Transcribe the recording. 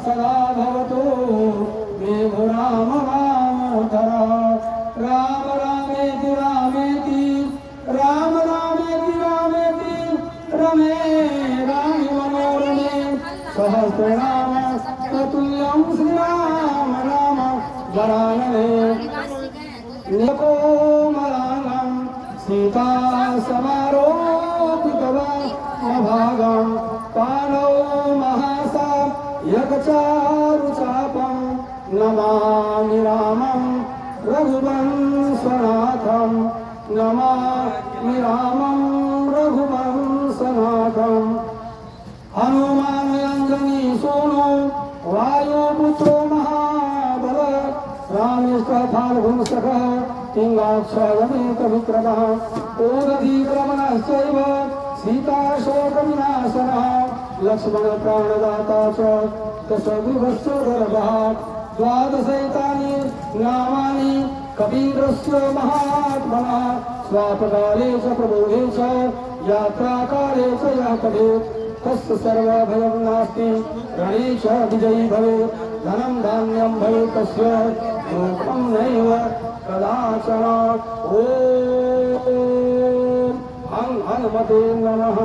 सदा भवतु मे भो राम रामोत्तर राम रामेति रामेति राम रामेति रामेति रमे रामे मनोरमे सहस्रनाम ततुल्यं श्रीराम राम वरानने निको मलांगं सीता समारोपितवभागं कानौ महासा यगचारुचापं नमामि रामं रघुवंशनाथं नमामि रामं रघुवंशनाथं हनुमान अंजनी सोनो वायुपुत्रो महाबल रामेश्वर तिंगाक्षयमेकविक्रमः ओदधीक्रमणश्चैव सीताशोकविनाशनः लक्ष्मणप्राणदाता च दशविभश्चोदरभः द्वादशैतानि नामानि कबीरस्य महात्मनः स्वापकाले च प्रबोधे च यात्राकाले च यः पठेत् तस्य सर्वभयं नास्ति रणे च विजयी भवेत् धनं धान्यं भवेत् तस्य लोकं नैव कदाचन ॐ हनुमते नमः।